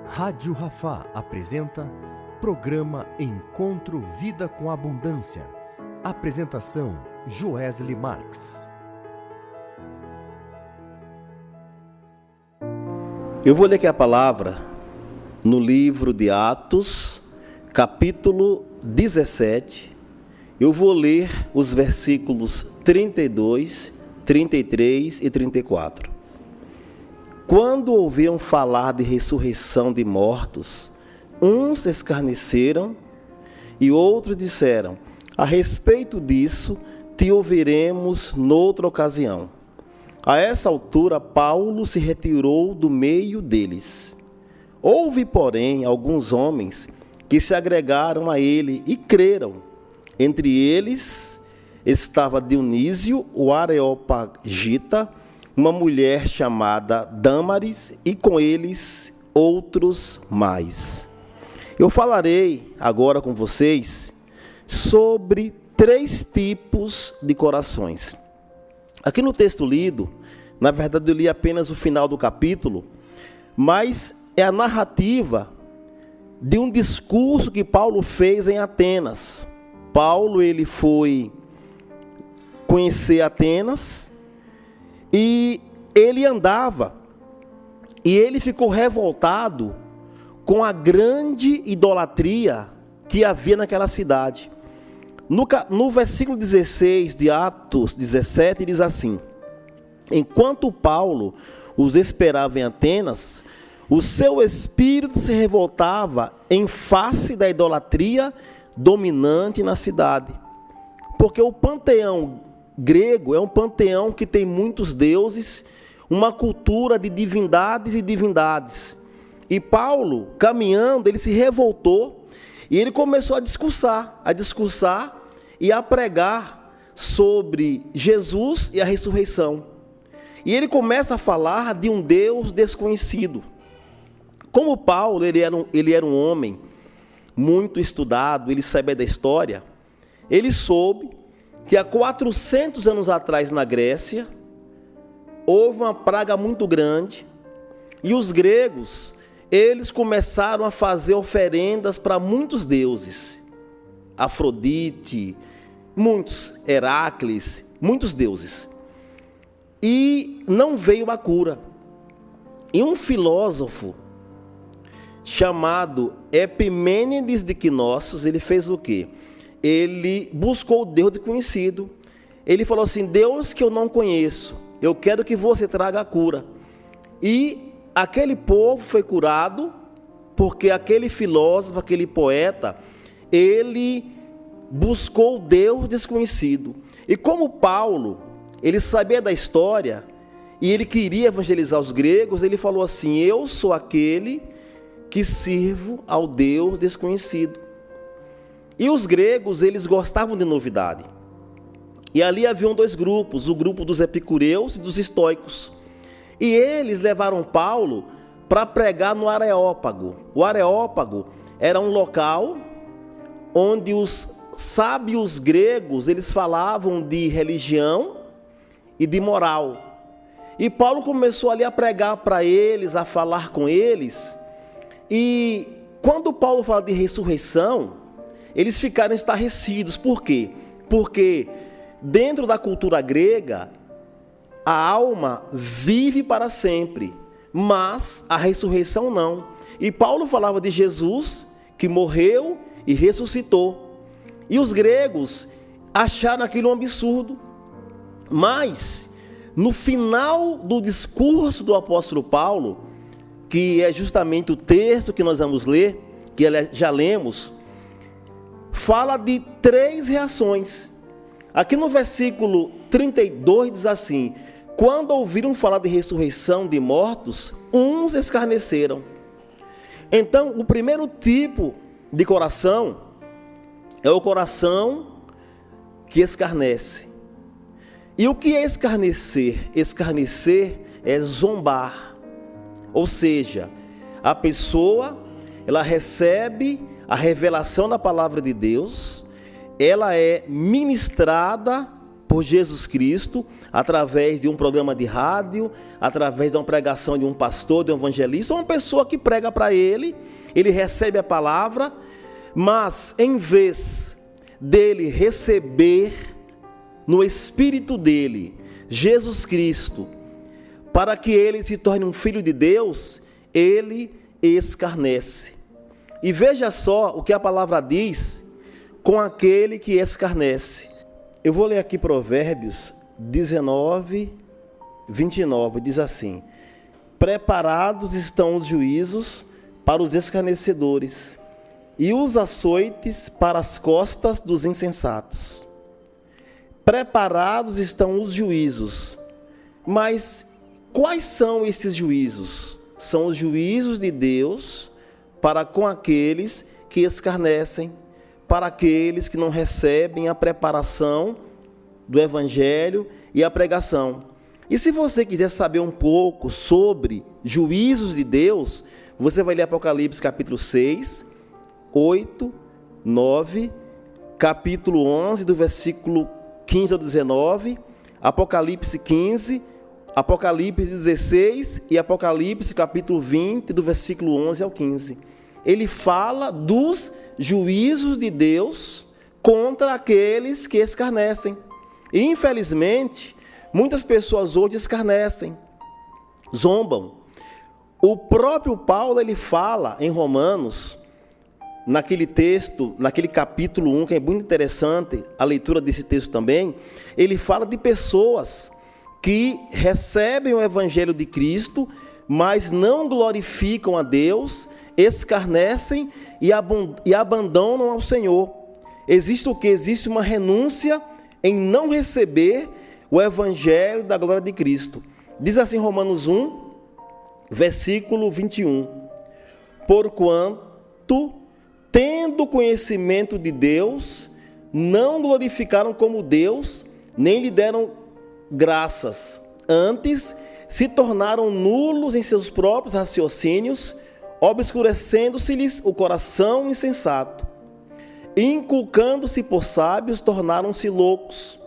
Rádio Rafah apresenta programa Encontro Vida com Abundância. Apresentação Joesley Marques. Eu vou ler aqui a palavra no livro de Atos, capítulo 17. Eu vou ler os versículos 32, 33 e 34. Quando ouviram falar de ressurreição de mortos, uns escarneceram e outros disseram: a respeito disso te ouviremos noutra ocasião. A essa altura, Paulo se retirou do meio deles. Houve, porém, alguns homens que se agregaram a ele e creram. Entre eles estava Dionísio, o Areopagita, uma mulher chamada Dâmaris, e com eles outros mais. Eu falarei agora com vocês sobre 3 tipos de corações. Aqui no texto lido, na verdade eu li apenas o final do capítulo, mas é a narrativa de um discurso que Paulo fez em Atenas. Paulo, ele foi conhecer Atenas e ele andava e ele ficou revoltado com a grande idolatria que havia naquela cidade. No versículo 16 de Atos 17, diz assim: enquanto Paulo os esperava em Atenas, o seu espírito se revoltava em face da idolatria dominante na cidade. Porque o panteão grego é um panteão que tem muitos deuses, uma cultura de divindades e divindades. E Paulo, caminhando, ele se revoltou e ele começou a discursar e a pregar sobre Jesus e a ressurreição. E ele começa a falar de um Deus desconhecido. Como Paulo, ele era um homem muito estudado, ele sabia da história, ele soube que há 400 anos atrás na Grécia, houve uma praga muito grande, e os gregos, eles começaram a fazer oferendas para muitos deuses, Afrodite, muitos, Heracles, muitos deuses, e não veio a cura. E um filósofo chamado Epimênides de Quinossos, ele fez o quê? Ele buscou o Deus desconhecido. Ele falou assim: Deus que eu não conheço, eu quero que você traga a cura. E aquele povo foi curado, porque aquele filósofo, aquele poeta, ele buscou o Deus desconhecido. E como Paulo, ele sabia da história, e ele queria evangelizar os gregos, ele falou assim: eu sou aquele que sirvo ao Deus desconhecido. E os gregos, eles gostavam de novidade. E ali haviam 2 grupos, o grupo dos epicureus e dos estoicos. E eles levaram Paulo para pregar no Areópago. O Areópago era um local onde os sábios gregos, eles falavam de religião e de moral. E Paulo começou ali a pregar para eles, a falar com eles. E quando Paulo fala de ressurreição, eles ficaram estarrecidos. Por quê? Porque dentro da cultura grega, a alma vive para sempre, mas a ressurreição não. E Paulo falava de Jesus que morreu e ressuscitou. E os gregos acharam aquilo um absurdo. Mas no final do discurso do apóstolo Paulo, que é justamente o texto que nós vamos ler, que já lemos, fala de 3 reações. Aqui no versículo 32 diz assim: quando ouviram falar de ressurreição de mortos, uns escarneceram. Então, o primeiro tipo de coração é o coração que escarnece. E o que é escarnecer? Escarnecer é zombar. Ou seja, a pessoa, ela recebe a revelação da palavra de Deus, ela é ministrada por Jesus Cristo, através de um programa de rádio, através de uma pregação de um pastor, de um evangelista, ou uma pessoa que prega para ele, ele recebe a palavra, mas em vez dele receber no espírito dele Jesus Cristo, para que ele se torne um filho de Deus, ele escarnece. E veja só o que a palavra diz com aquele que escarnece. Eu vou ler aqui Provérbios 19, 29, diz assim: preparados estão os juízos para os escarnecedores, e os açoites para as costas dos insensatos. Preparados estão os juízos. Mas quais são esses juízos? São os juízos de Deus para com aqueles que escarnecem, para aqueles que não recebem a preparação do Evangelho e a pregação. E se você quiser saber um pouco sobre juízos de Deus, você vai ler Apocalipse capítulo 6, 8, 9, capítulo 11, do versículo 15 ao 19, Apocalipse 15, Apocalipse 16 e Apocalipse capítulo 20, do versículo 11 ao 15. Ele fala dos juízos de Deus contra aqueles que escarnecem. E, infelizmente, muitas pessoas hoje escarnecem, zombam. O próprio Paulo, ele fala em Romanos, naquele texto, naquele capítulo 1, que é muito interessante a leitura desse texto também, ele fala de pessoas que recebem o Evangelho de Cristo, mas não glorificam a Deus, escarnecem e abandonam ao Senhor. Existe o quê? Existe uma renúncia em não receber o Evangelho da glória de Cristo. Diz assim Romanos 1, versículo 21. Porquanto, tendo conhecimento de Deus, não glorificaram como Deus, nem lhe deram graças. Antes, se tornaram nulos em seus próprios raciocínios, obscurecendo-se-lhes o coração insensato. Inculcando-se por sábios, tornaram-se loucos.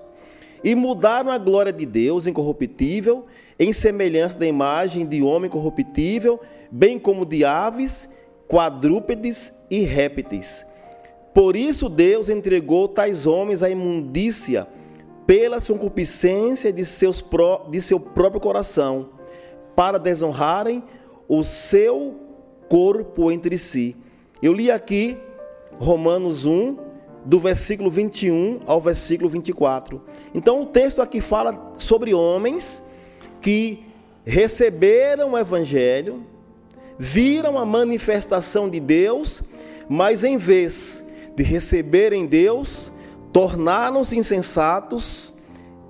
E mudaram a glória de Deus incorruptível, em semelhança da imagem de homem corruptível, bem como de aves, quadrúpedes e répteis. Por isso Deus entregou tais homens à imundícia, pela concupiscência de seu próprio coração, para desonrarem o seu corpo entre si. Eu li aqui Romanos 1, do versículo 21 ao versículo 24. Então o texto aqui fala sobre homens que receberam o Evangelho, viram a manifestação de Deus, mas em vez de receberem Deus, tornaram-se insensatos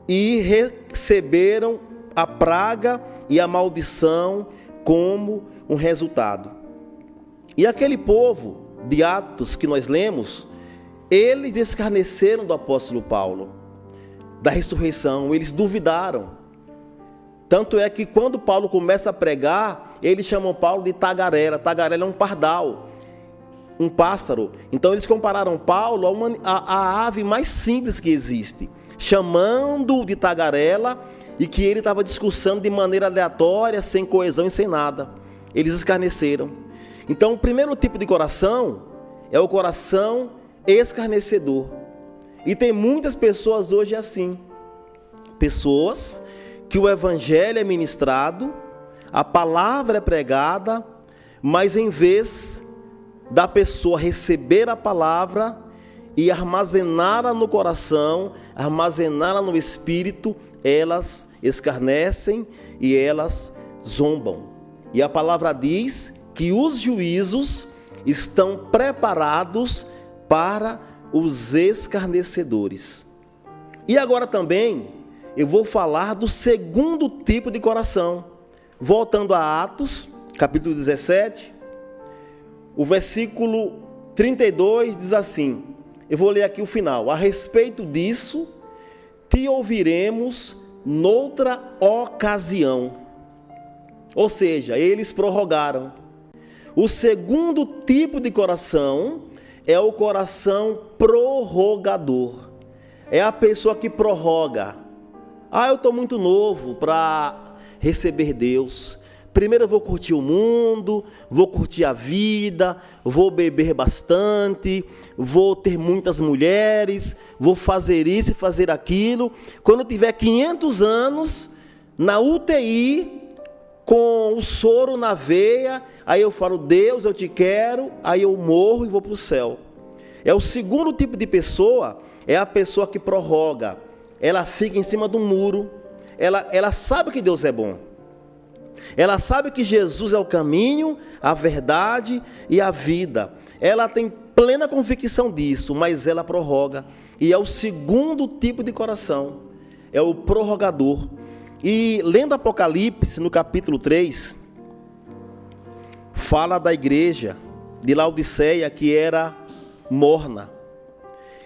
e receberam a praga e a maldição como um resultado. E aquele povo de Atos que nós lemos, eles escarneceram do apóstolo Paulo, da ressurreição, eles duvidaram. Tanto é que quando Paulo começa a pregar, eles chamam Paulo de tagarela. Tagarela é um pardal, um pássaro. Então eles compararam Paulo à ave mais simples que existe, chamando-o de tagarela, e que ele estava discursando de maneira aleatória, sem coesão e sem nada. Eles escarneceram. Então o primeiro tipo de coração é o coração escarnecedor. E tem muitas pessoas hoje assim. Pessoas que o Evangelho é ministrado, a palavra é pregada, mas em vez da pessoa receber a palavra e armazená-la no coração, armazená-la no espírito, elas escarnecem e elas zombam. E a palavra diz que os juízos estão preparados para os escarnecedores. E agora também eu vou falar do segundo tipo de coração. Voltando a Atos, capítulo 17, o versículo 32 diz assim, eu vou ler aqui o final: a respeito disso, te ouviremos noutra ocasião. Ou seja, eles prorrogaram. O segundo tipo de coração é o coração prorrogador. é a pessoa que prorroga. Eu estou muito novo para receber Deus. Primeiro eu vou curtir o mundo, vou curtir a vida, vou beber bastante, vou ter muitas mulheres, vou fazer isso e fazer aquilo. Quando eu tiver 500 anos, na UTI, com o soro na veia, aí eu falo, Deus, eu te quero, aí eu morro e vou para o céu. É o segundo tipo de pessoa, é a pessoa que prorroga. Ela fica em cima do muro, ela sabe que Deus é bom. Ela sabe que Jesus é o caminho, a verdade e a vida. Ela tem plena convicção disso, mas ela prorroga. E é o segundo tipo de coração, é o prorrogador. E lendo Apocalipse, no capítulo 3, fala da igreja de Laodiceia que era morna.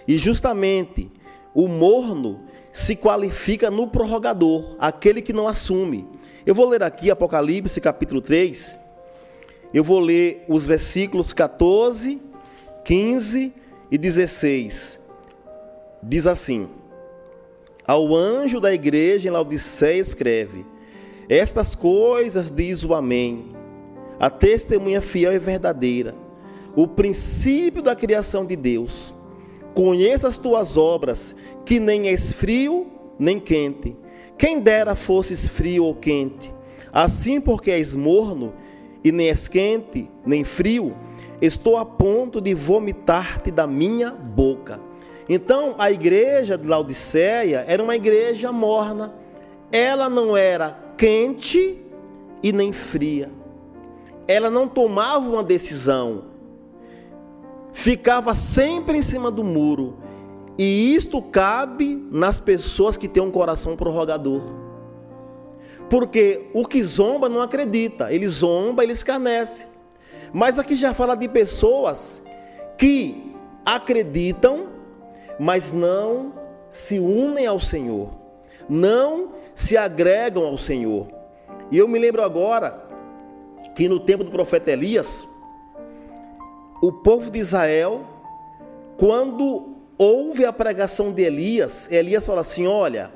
E justamente o morno se qualifica no prorrogador, aquele que não assume. Eu vou ler aqui Apocalipse capítulo 3, eu vou ler os versículos 14, 15 e 16. Diz assim: ao anjo da igreja em Laodiceia escreve: estas coisas diz o Amém, a testemunha fiel e verdadeira, o princípio da criação de Deus. Conheça as tuas obras, que nem és frio nem quente. Quem dera fosses frio ou quente. Assim, porque és morno e nem és quente nem frio, estou a ponto de vomitar-te da minha boca. Então, a igreja de Laodiceia era uma igreja morna. Ela não era quente e nem fria. Ela não tomava uma decisão. Ficava sempre em cima do muro. E isto cabe nas pessoas que têm um coração prorrogador. Porque o que zomba não acredita. Ele zomba, ele escarnece. Mas aqui já fala de pessoas que acreditam, mas não se unem ao Senhor. Não se agregam ao Senhor. E eu me lembro agora que no tempo do profeta Elias, o povo de Israel, quando ouve a pregação de Elias, Elias fala assim: olha,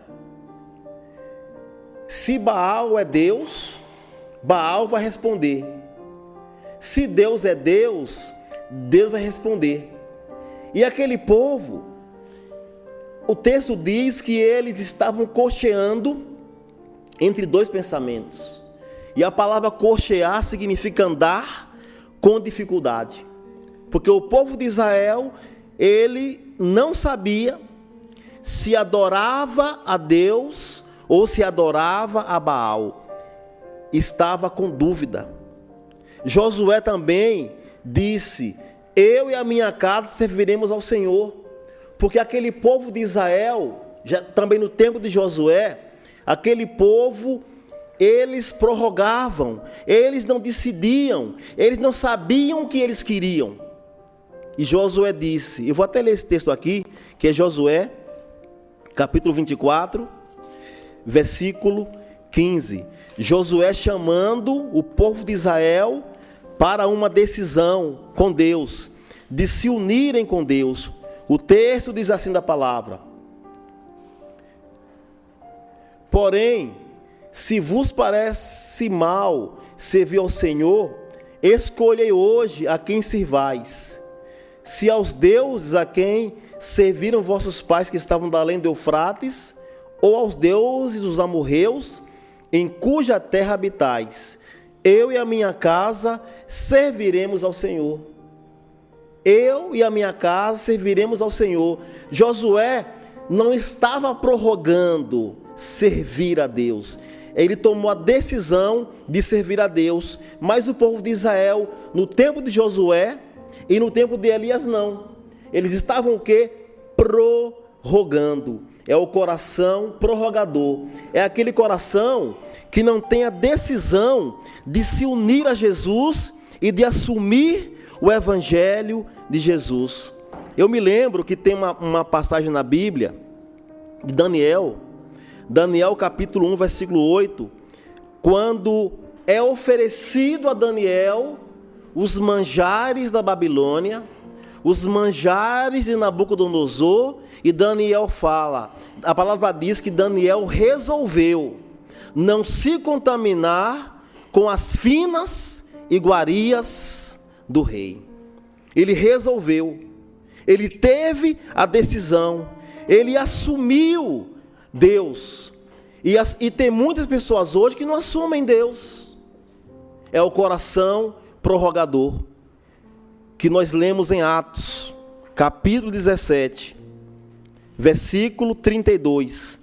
se Baal é Deus, Baal vai responder. Se Deus é Deus, Deus vai responder. E aquele povo, o texto diz que eles estavam cocheando entre dois pensamentos. E a palavra cochear significa andar com dificuldade. Porque o povo de Israel, ele não sabia se adorava a Deus ou se adorava a Baal. Estava com dúvida. Josué também disse: eu e a minha casa serviremos ao Senhor. Porque aquele povo de Israel, já, também no tempo de Josué, aquele povo, eles prorrogavam, eles não decidiam, eles não sabiam o que eles queriam. E Josué disse, eu vou até ler esse texto aqui, que é Josué, capítulo 24, versículo 15. Josué chamando o povo de Israel para uma decisão com Deus, de se unirem com Deus. O texto diz assim da palavra: porém, se vos parece mal servir ao Senhor, escolhei hoje a quem servais. Se aos deuses a quem serviram vossos pais que estavam da além do Eufrates, ou aos deuses dos amorreus, em cuja terra habitais, eu e a minha casa serviremos ao Senhor. Eu e a minha casa serviremos ao Senhor. Josué não estava prorrogando servir a Deus. Ele tomou a decisão de servir a Deus. Mas o povo de Israel, no tempo de Josué e no tempo de Elias, não. Eles estavam o quê? Prorrogando. É o coração prorrogador. É aquele coração que não tem a decisão de se unir a Jesus e de assumir o Evangelho de Jesus. Eu me lembro que tem uma passagem na Bíblia de Daniel capítulo 1, versículo 8, quando é oferecido a Daniel os manjares da Babilônia, os manjares de Nabucodonosor, e Daniel fala, a palavra diz que Daniel resolveu não se contaminar com as finas iguarias do rei. Ele resolveu, ele teve a decisão, ele assumiu Deus. E tem muitas pessoas hoje que não assumem Deus. É o coração prorrogador, que nós lemos em Atos, capítulo 17, versículo 32.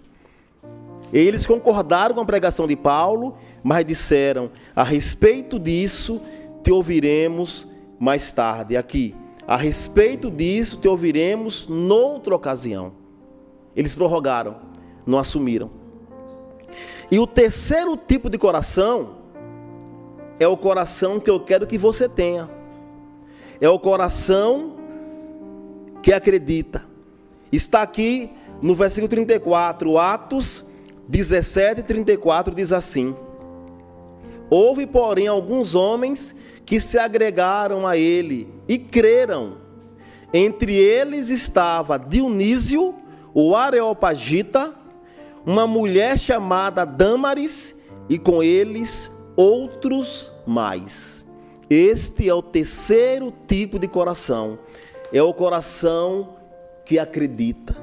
Eles concordaram com a pregação de Paulo, mas disseram: a respeito disso te ouviremos mais tarde. Aqui, a respeito disso te ouviremos noutra ocasião. Eles prorrogaram, não assumiram. E o terceiro tipo de coração é o coração que eu quero que você tenha. É o coração que acredita. Está aqui no versículo 34, Atos 17, 34, diz assim: houve, porém, alguns homens que se agregaram a ele e creram. Entre eles estava Dionísio, o Areopagita, uma mulher chamada Dâmaris, e com eles outros mais. Este é o terceiro tipo de coração. É o coração que acredita.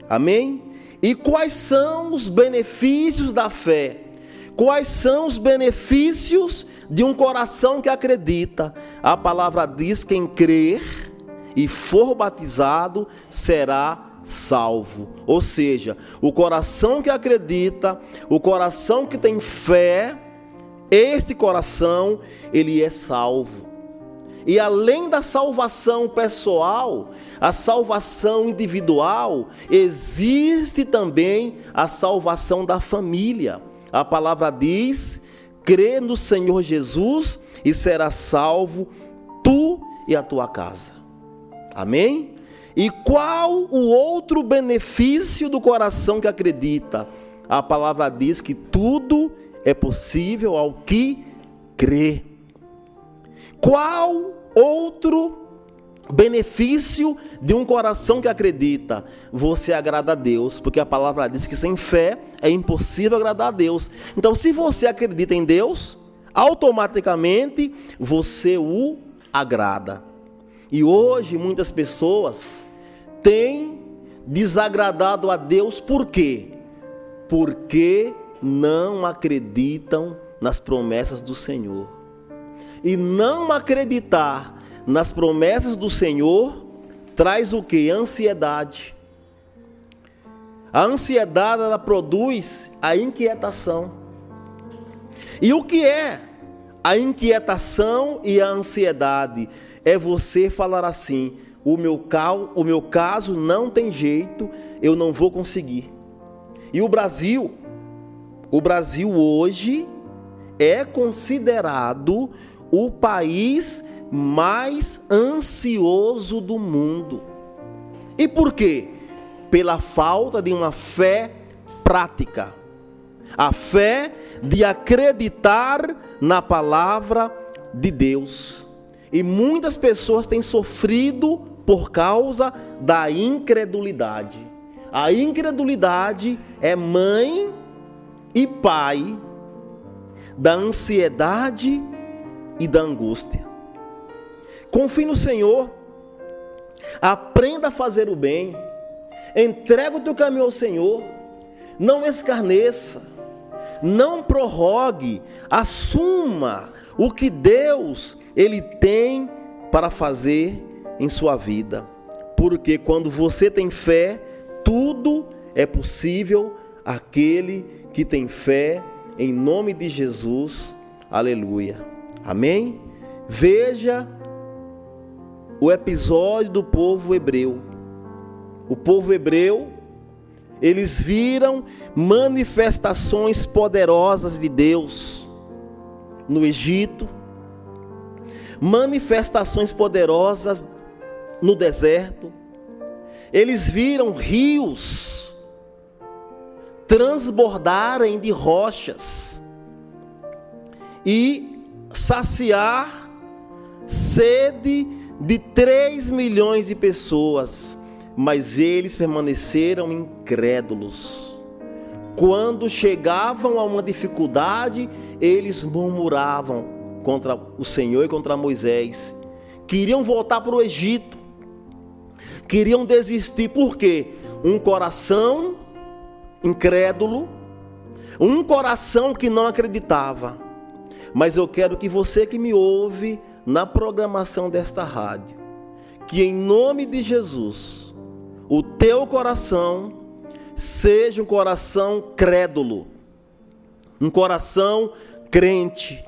Amém? E quais são os benefícios da fé? Quais são os benefícios de um coração que acredita? A palavra diz: quem crer e for batizado será salvo. Ou seja, o coração que acredita, o coração que tem fé, esse coração, ele é salvo. E além da salvação pessoal, a salvação individual, existe também a salvação da família. A palavra diz: crê no Senhor Jesus e será salvo tu e a tua casa. Amém? E qual o outro benefício do coração que acredita? A palavra diz que tudo é possível ao que crê. Qual outro benefício de um coração que acredita? Você agrada a Deus, porque a palavra diz que sem fé é impossível agradar a Deus. Então, se você acredita em Deus, automaticamente você o agrada. E hoje muitas pessoas têm desagradado a Deus. Por quê? Porque não acreditam nas promessas do Senhor. E não acreditar nas promessas do Senhor traz o quê? Ansiedade. A ansiedade, ela produz a inquietação. E o que é a inquietação e a ansiedade? É você falar assim: o meu caso não tem jeito, eu não vou conseguir. E o Brasil hoje é considerado o país mais ansioso do mundo. E por quê? Pela falta de uma fé prática. A fé de acreditar na palavra de Deus. E muitas pessoas têm sofrido por causa da incredulidade. A incredulidade é mãe e pai da ansiedade e da angústia. Confie no Senhor, aprenda a fazer o bem, entrega o teu caminho ao Senhor, não escarneça, não prorrogue, assuma o que Deus ele tem para fazer em sua vida. Porque quando você tem fé, tudo é possível àquele que tem fé, em nome de Jesus. Aleluia. Amém? Veja o episódio do povo hebreu. O povo hebreu, eles viram manifestações poderosas de Deus no Egito, manifestações poderosas no deserto. Eles viram rios transbordarem de rochas e saciar sede de 3 milhões de pessoas, mas eles permaneceram incrédulos. Quando chegavam a uma dificuldade, eles murmuravam contra o Senhor e contra Moisés. Queriam voltar para o Egito. Queriam desistir. Por quê? Um coração incrédulo, um coração que não acreditava. Mas eu quero que você que me ouve na programação desta rádio, que em nome de Jesus, o teu coração seja um coração crédulo, um coração crente,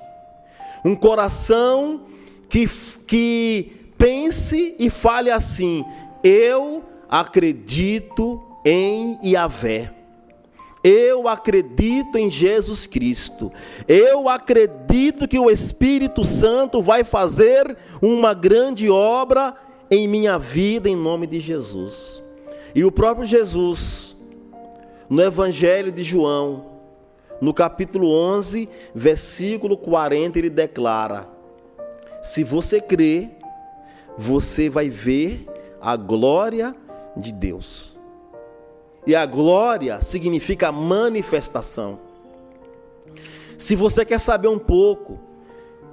um coração que pense e fale assim: eu acredito em Yahvé. Eu acredito em Jesus Cristo. Eu acredito que o Espírito Santo vai fazer uma grande obra em minha vida, em nome de Jesus. E o próprio Jesus, no Evangelho de João, no capítulo 11, versículo 40, ele declara: se você crer, você vai ver a glória de Deus. E a glória significa manifestação. Se você quer saber um pouco,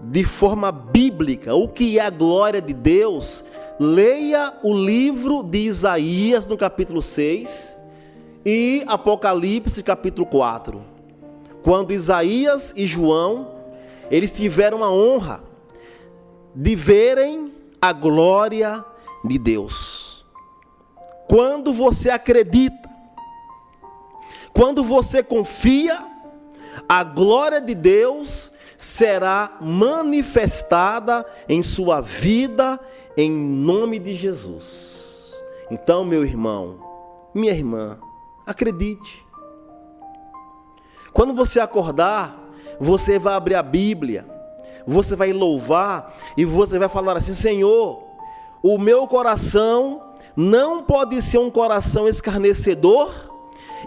de forma bíblica, o que é a glória de Deus, leia o livro de Isaías, no capítulo 6, e Apocalipse, capítulo 4. Quando Isaías e João, eles tiveram a honra de verem a glória de Deus. Quando você acredita, quando você confia, a glória de Deus será manifestada em sua vida, em nome de Jesus. Então, meu irmão, minha irmã, acredite. Quando você acordar, você vai abrir a Bíblia, você vai louvar e você vai falar assim: Senhor, o meu coração não pode ser um coração escarnecedor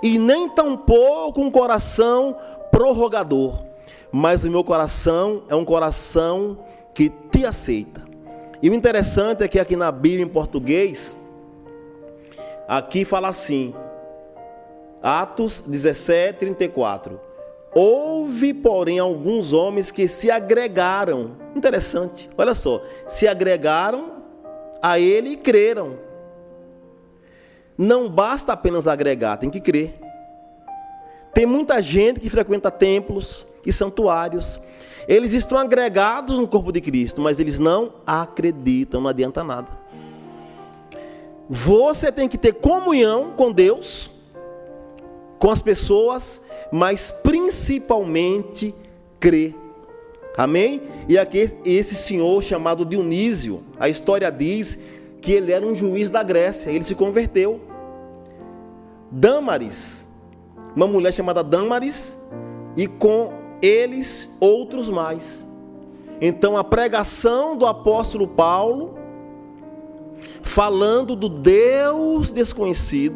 e nem tampouco um coração prorrogador, mas o meu coração é um coração que te aceita. E o interessante é que aqui na Bíblia em português, aqui fala assim, Atos 17, 34. Houve, porém, alguns homens que se agregaram. Interessante, olha só. Se agregaram a ele e creram. Não basta apenas agregar, tem que crer. Tem muita gente que frequenta templos e santuários. Eles estão agregados no corpo de Cristo, mas eles não acreditam, não adianta nada. Você tem que ter comunhão com Deus, com as pessoas, mas principalmente crer. Amém? E aqui esse senhor chamado Dionísio, a história diz que ele era um juiz da Grécia, ele se converteu. Dâmaris, uma mulher chamada Dâmaris, e com eles outros mais. Então a pregação do apóstolo Paulo, falando do Deus desconhecido,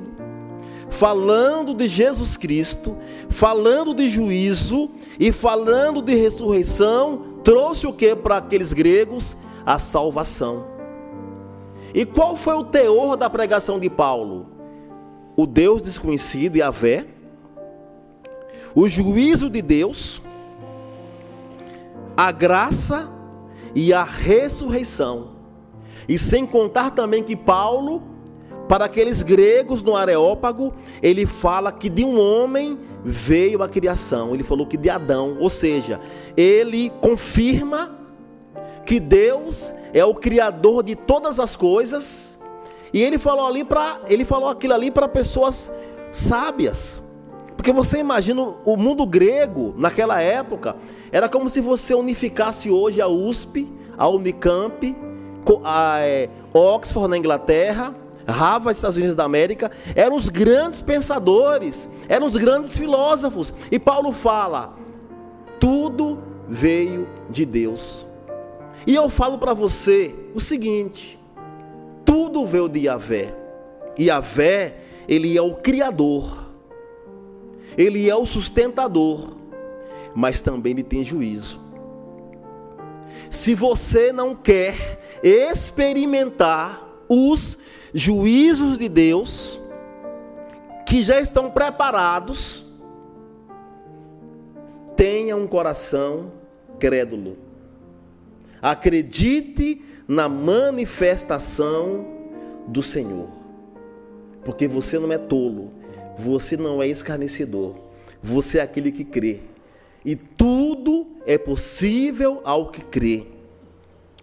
falando de Jesus Cristo, falando de juízo e falando de ressurreição, trouxe o que para aqueles gregos? A salvação. E qual foi o teor da pregação de Paulo? O Deus desconhecido, Yahvé, o juízo de Deus, a graça e a ressurreição. E sem contar também que Paulo, para aqueles gregos no Areópago, ele fala que de um homem veio a criação. Ele falou que de Adão, ou seja, ele confirma que Deus é o criador de todas as coisas. E ele falou aquilo ali para pessoas sábias. Porque você imagina o mundo grego naquela época, era como se você unificasse hoje a USP, a Unicamp, a Oxford na Inglaterra, Harvard, Estados Unidos da América. Eram os grandes pensadores, eram os grandes filósofos. E Paulo fala: tudo veio de Deus. E eu falo para você o seguinte: tudo veio de Yahvé. Yahvé, ele é o Criador, ele é o sustentador, mas também ele tem juízo. se você não quer experimentar os juízos de Deus que já estão preparados, tenha um coração crédulo. Acredite na manifestação do Senhor. Porque você não é tolo, você não é escarnecedor, você é aquele que crê. E tudo é possível ao que crê.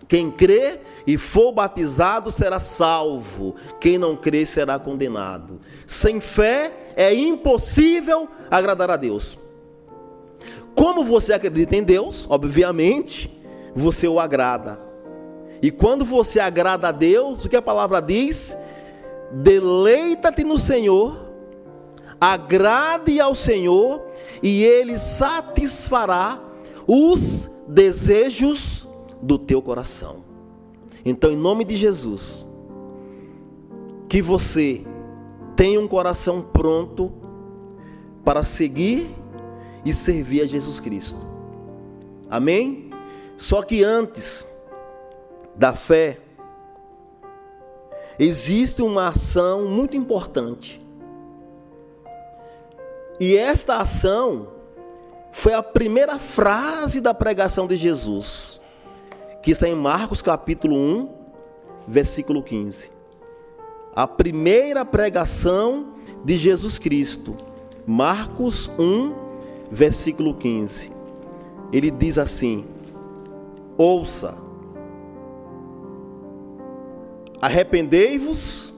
Quem crê e for batizado será salvo. Quem não crê será condenado. Sem fé é impossível agradar a Deus. Como você acredita em Deus, obviamente, você o agrada. E quando você agrada a Deus, o que a palavra diz? Deleita-te no Senhor, agrade ao Senhor, e Ele satisfará os desejos do teu coração. Então, em nome de Jesus, que você tenha um coração pronto para seguir e servir a Jesus Cristo. Amém? Só que antes da fé, existe uma ação muito importante. E esta ação foi a primeira frase da pregação de Jesus, que está em Marcos capítulo 1, versículo 15. A primeira pregação de Jesus Cristo, Marcos 1, versículo 15. Ele diz assim: ouça, arrependei-vos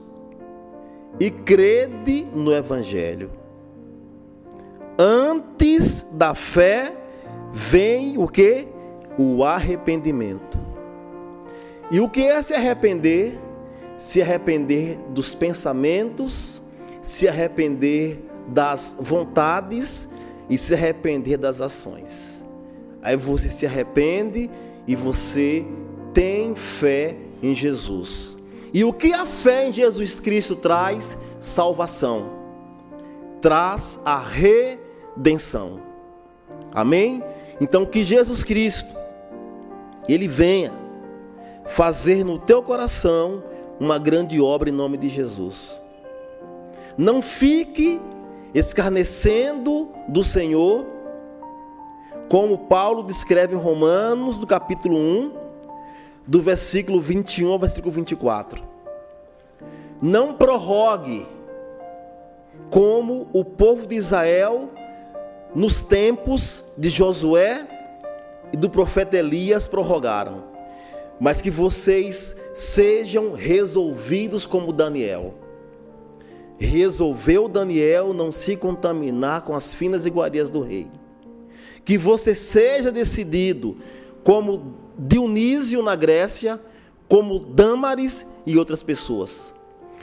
e crede no Evangelho. Antes da fé vem o quê? O arrependimento. E o que é se arrepender? Se arrepender dos pensamentos, se arrepender das vontades e se arrepender das ações. Aí você se arrepende e você tem fé em Jesus. E o que a fé em Jesus Cristo traz? Salvação. Traz a redenção. Amém? Então que Jesus Cristo, Ele venha fazer no teu coração uma grande obra em nome de Jesus. Não fique escarnecendo do Senhor, como Paulo descreve em Romanos, do capítulo 1, do versículo 21 ao versículo 24. Não prorrogue como o povo de Israel nos tempos de Josué e do profeta Elias prorrogaram, mas que vocês sejam resolvidos como Daniel. Resolveu Daniel não se contaminar com as finas iguarias do rei. Que você seja decidido como Dionísio na Grécia, como Dâmaris e outras pessoas.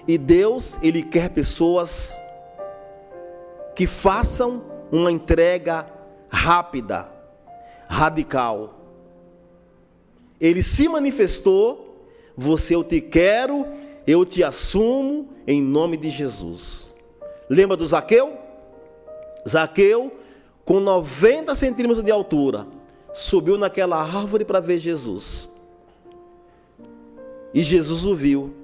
E Deus, Ele quer pessoas que façam uma entrega rápida, radical. Ele se manifestou, eu te quero, eu te assumo em nome de Jesus. Lembra do Zaqueu? Zaqueu, com 90 centímetros de altura, subiu naquela árvore para ver Jesus. E Jesus o viu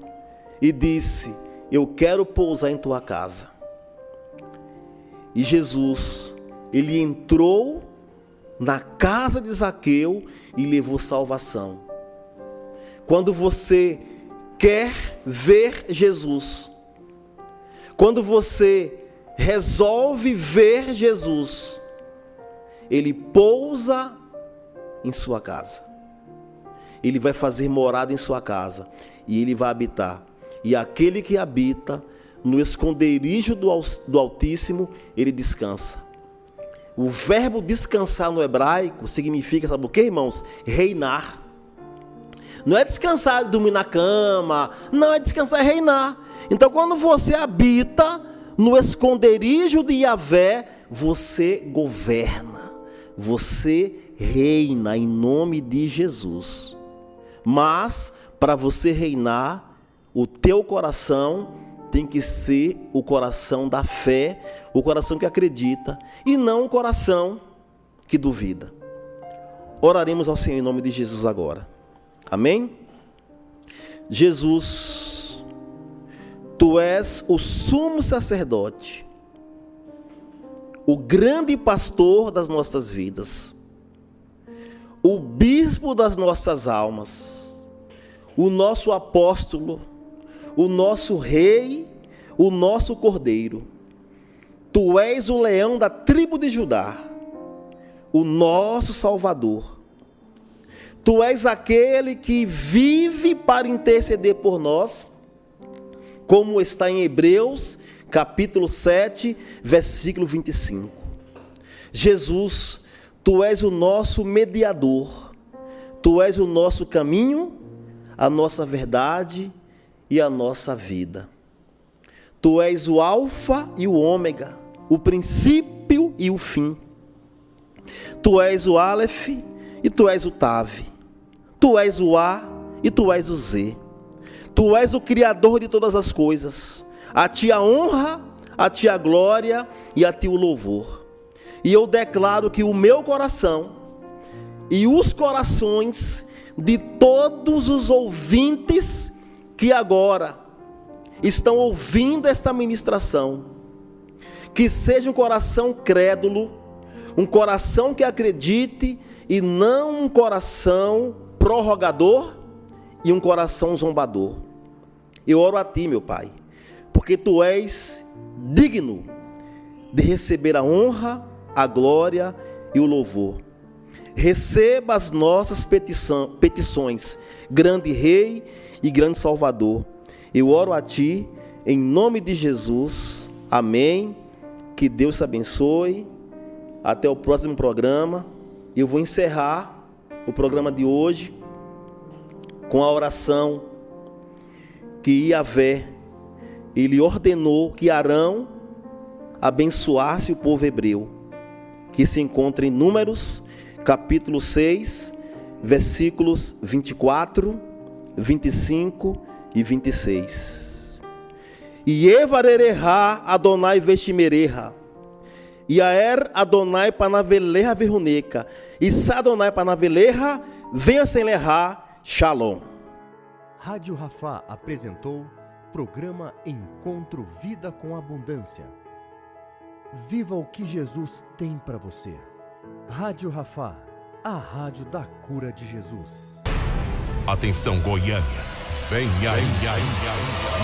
e disse: eu quero pousar em tua casa. E Jesus, Ele entrou na casa de Zaqueu e levou salvação. Quando você quer ver Jesus, quando você resolve ver Jesus, Ele pousa em sua casa. Ele vai fazer morada em sua casa e Ele vai habitar. E aquele que habita no esconderijo do Altíssimo, ele descansa. O verbo descansar no hebraico significa, sabe o que, irmãos? Reinar. Não é descansar e dormir na cama, não, é descansar e reinar. Então, quando você habita no esconderijo de Yahvé, você governa, você reina em nome de Jesus. Mas, para você reinar, o teu coração tem que ser o coração da fé, o coração que acredita, e não o coração que duvida. Oraremos ao Senhor em nome de Jesus agora. Amém? Jesus, Tu és o sumo sacerdote, o grande pastor das nossas vidas, o bispo das nossas almas, o nosso apóstolo, o nosso rei, o nosso cordeiro. Tu és o leão da tribo de Judá, o nosso Salvador. Tu és aquele que vive para interceder por nós, como está em Hebreus, capítulo 7, versículo 25. Jesus, Tu és o nosso mediador, Tu és o nosso caminho, a nossa verdade e a nossa vida. Tu és o alfa e o ômega, o princípio e o fim. Tu és o Aleph e Tu és o Tav. Tu és o A e Tu és o Z. Tu és o Criador de todas as coisas. A Ti a honra, a Ti a glória e a Ti o louvor. E eu declaro que o meu coração e os corações de todos os ouvintes que agora estão ouvindo esta ministração, que seja um coração crédulo, um coração que acredite e não um coração prorrogador e um coração zombador. Eu oro a Ti, meu Pai, porque Tu és digno de receber a honra, a glória e o louvor. Receba as nossas petições, grande Rei e grande Salvador. Eu oro a Ti, em nome de Jesus. Amém. Que Deus te abençoe. Até o próximo programa. Eu vou encerrar o programa de hoje com a oração que Yahvé, ele ordenou que Arão abençoasse o povo hebreu, que se encontra em Números, capítulo 6, versículos 24, 25 e 26. Yevarereha Adonai vestimereha, Yaer Adonai panaveleha verruneca, e Sadonai panaveleha venha sem lerra, Shalom. Rádio Rafá apresentou programa Encontro Vida com Abundância. Viva o que Jesus tem para você. Rádio Rafá, a rádio da cura de Jesus. Atenção Goiânia, vem aí,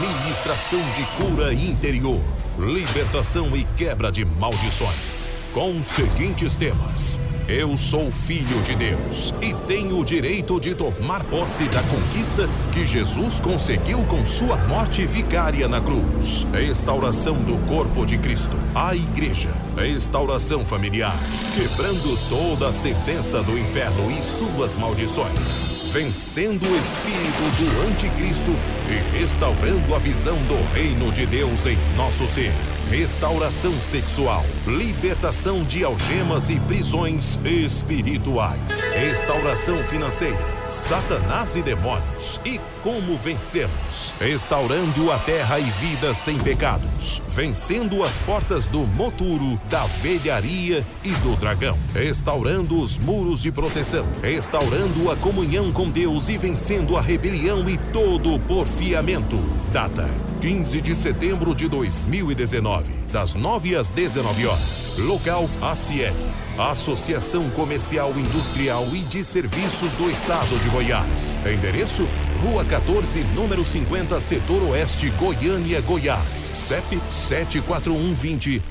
ministração de cura interior, libertação e quebra de maldições, com os seguintes temas: eu sou filho de Deus e tenho o direito de tomar posse da conquista que Jesus conseguiu com sua morte vicária na cruz. Restauração do corpo de Cristo, a igreja. Restauração familiar, quebrando toda a sentença do inferno e suas maldições. Vencendo o espírito do anticristo e restaurando a visão do reino de Deus em nosso ser. Restauração sexual, libertação de algemas e prisões espirituais. Restauração financeira, Satanás e demônios e como vencê-los. Restaurando a terra e vida sem pecados. Vencendo as portas do moturo, da velharia e do dragão. Restaurando os muros de proteção. Restaurando a comunhão com Deus e vencendo a rebelião e todo o porfiamento. Data: 15 de setembro de 2019, das 9 às 19 horas. Local: ACIEG, Associação Comercial, Industrial e de Serviços do Estado de Goiás. Endereço: Rua 14, número 50, Setor Oeste, Goiânia, Goiás. CEP 74120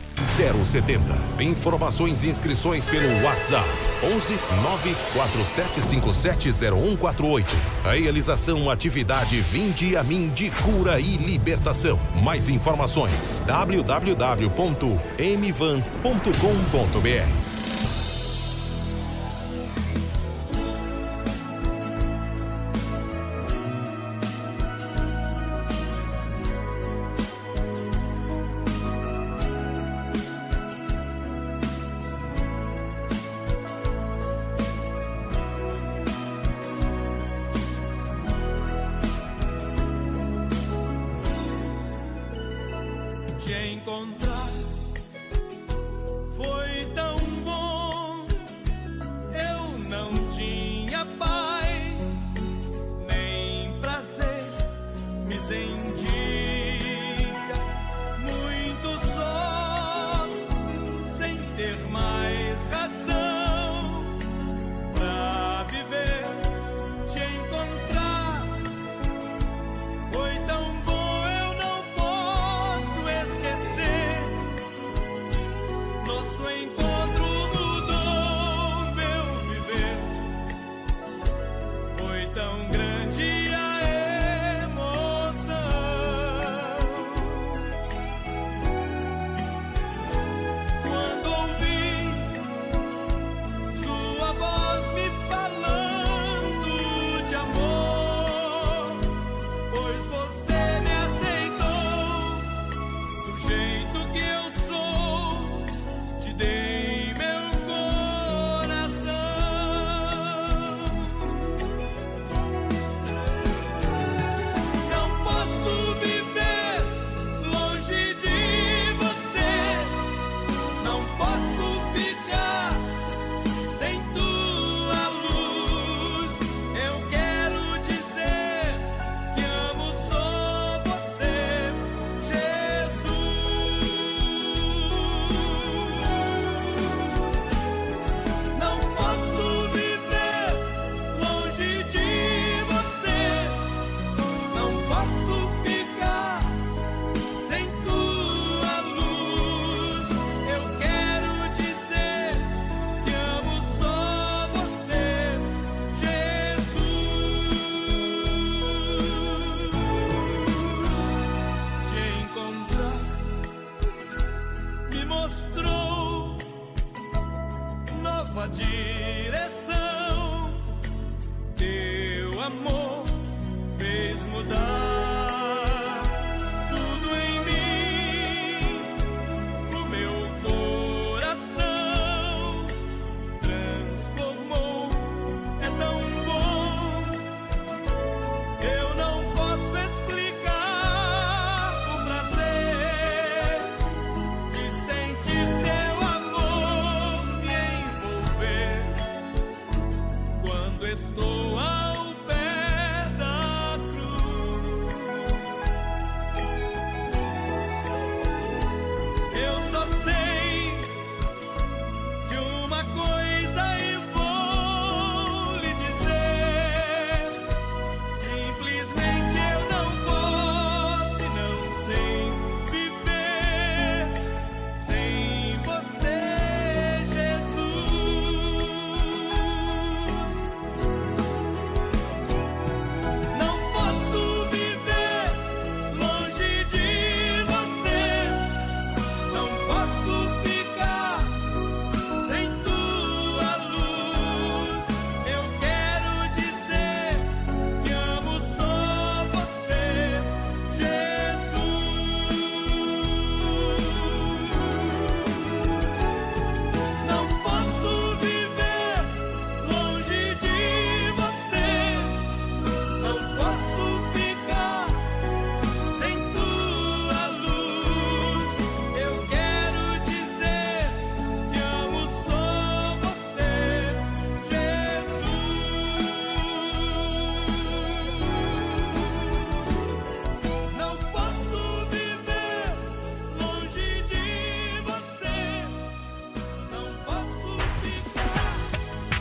070. Informações e inscrições pelo WhatsApp 11 947570148. Realização atividade Vinde a Mim de cura e libertação. Mais informações www.mvan.com.br. Te encontrar foi tão bom, eu não tinha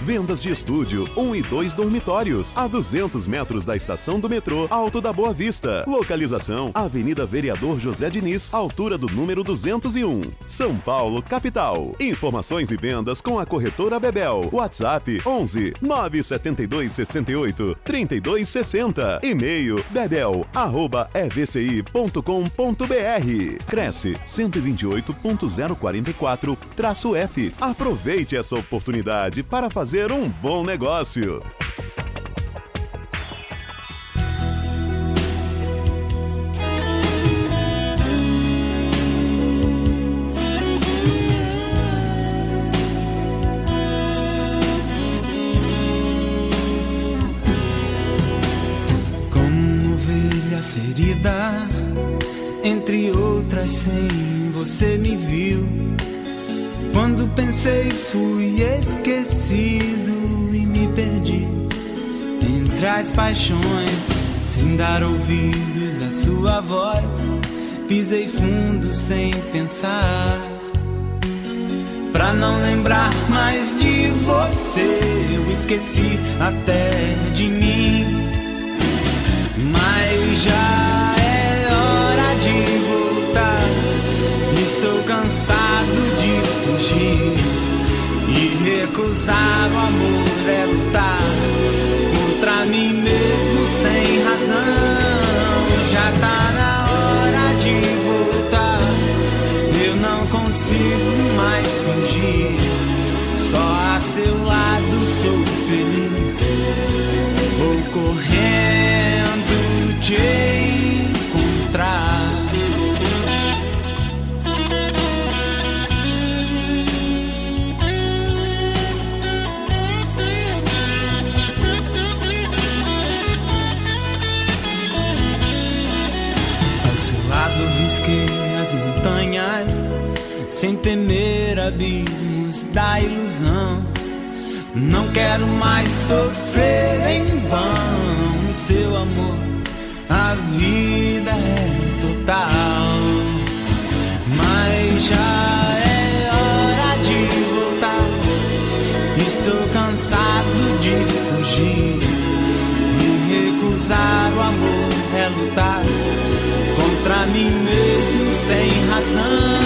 Vendas de estúdio, 1 e 2 dormitórios, a 200 metros da estação do metrô Alto da Boa Vista. Localização, Avenida Vereador José Diniz, altura do número 201, São Paulo, capital. Informações e vendas com a corretora Bebel. WhatsApp 11 972 68 32 60. E-mail bebel@evci.com.br. Cresce 128.044-F. Aproveite essa oportunidade para fazer um bom negócio. Como ovelha ferida, entre outras sem você me viu. Quando pensei fui esquecido e me perdi entre as paixões, sem dar ouvidos à sua voz. Pisei fundo sem pensar, pra não lembrar mais de você. Eu esqueci até de mim, mas já é hora de voltar. Estou cansado de fugir e recusar o amor é lutar contra mim mesmo sem razão. Já tá na hora de voltar, eu não consigo mais fugir. Só a seu lado sou feliz, vou correndo te encontrar. As montanhas, sem temer abismos da ilusão. Não quero mais sofrer em vão. O seu amor, a vida é total. Mas já é hora de voltar. Estou cansado de fugir e recusar o amor é lutar contra mim mesmo sem razão.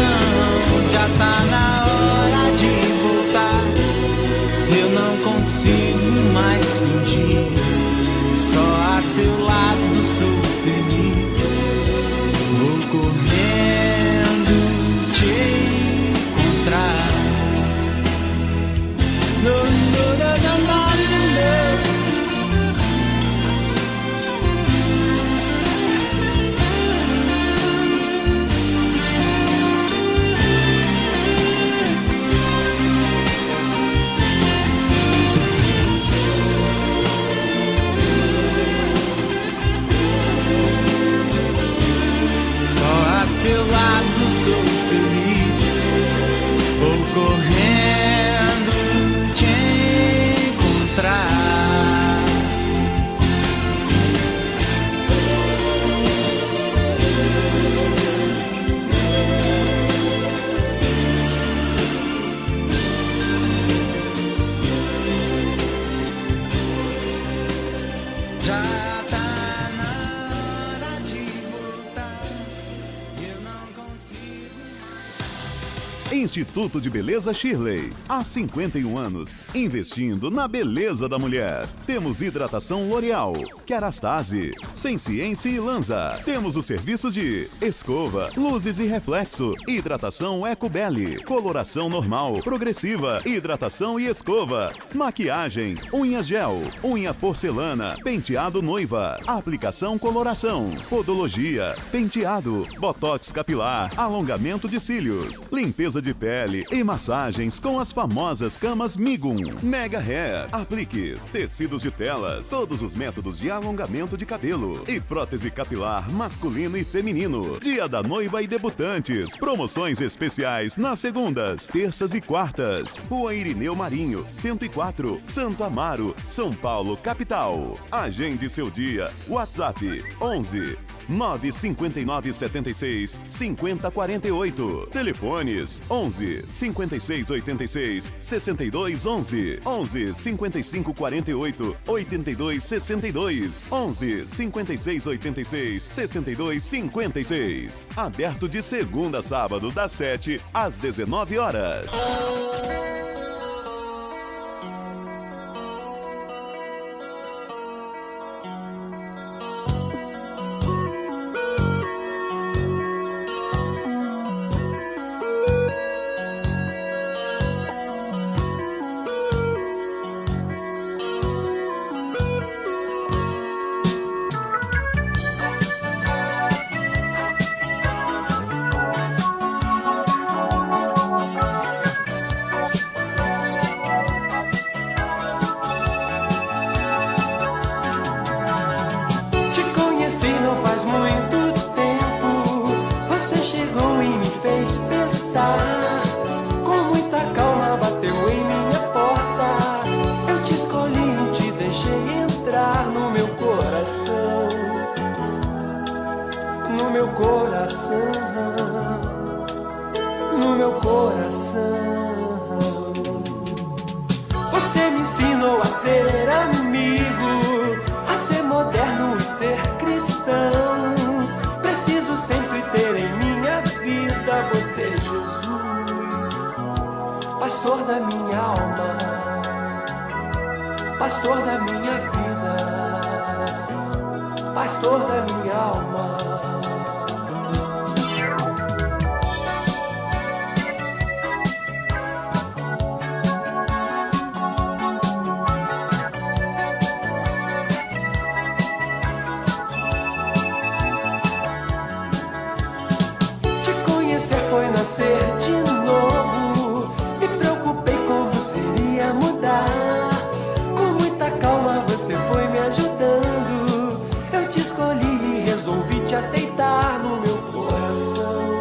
Já tá na hora de voltar, eu não consigo mais fingir. Só a seu lado sou feliz, vou correndo te encontrar. No, no, no, no, no, no. Seu lado sou feliz, vou correndo te encontrar. Já tá na hora de voltar. Instituto de Beleza Shirley. Há 51 anos, investindo na beleza da mulher. Temos hidratação L'Oréal, Kerastase, Sensiência e Lanza. Temos os serviços de escova, luzes e reflexo, hidratação Ecobelly, coloração normal, progressiva, hidratação e escova, maquiagem, unhas gel, unha porcelana, penteado noiva, aplicação coloração, podologia, penteado, botox capilar, alongamento de cílios, limpeza de pele e massagens com as famosas camas Migum. Mega Hair, apliques, tecidos de telas, todos os métodos de alongamento de cabelo e prótese capilar masculino e feminino. Dia da noiva e debutantes. Promoções especiais nas segundas, terças e quartas. Rua Irineu Marinho, 104, Santo Amaro, São Paulo, capital. Agende seu dia. WhatsApp 11 95976-5048. Telefones 11 5686 6211, 11 5548 8262, 11 5686 6256. Aberto de segunda a sábado, das 7 às 19 horas. No meu coração, você me ensinou a ser amigo, a ser moderno e ser cristão. Preciso sempre ter em minha vida você, Jesus, pastor da minha alma, pastor da minha vida, pastor da minha alma. Nascer de novo, me preocupei como seria mudar. Com muita calma você foi me ajudando. Eu te escolhi e resolvi te aceitar no meu coração.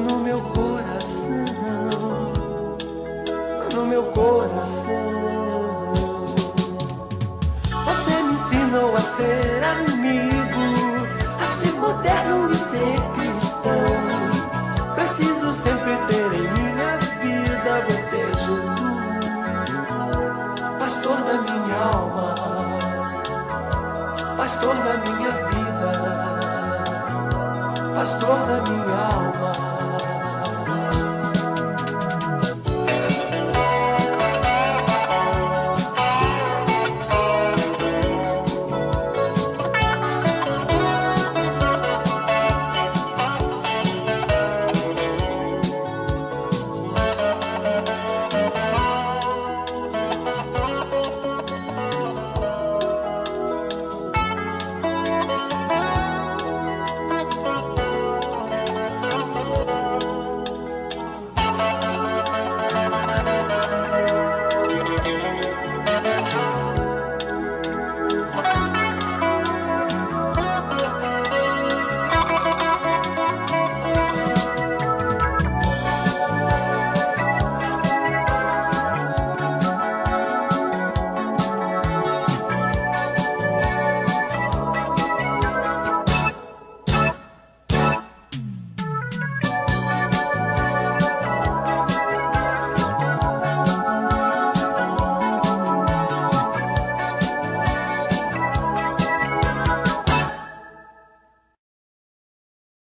No meu coração, no meu coração. Você me ensinou a ser amigo, a ser moderno e ser cristão. Preciso sempre ter em minha vida você, Jesus, pastor da minha alma, pastor da minha vida, pastor da minha alma.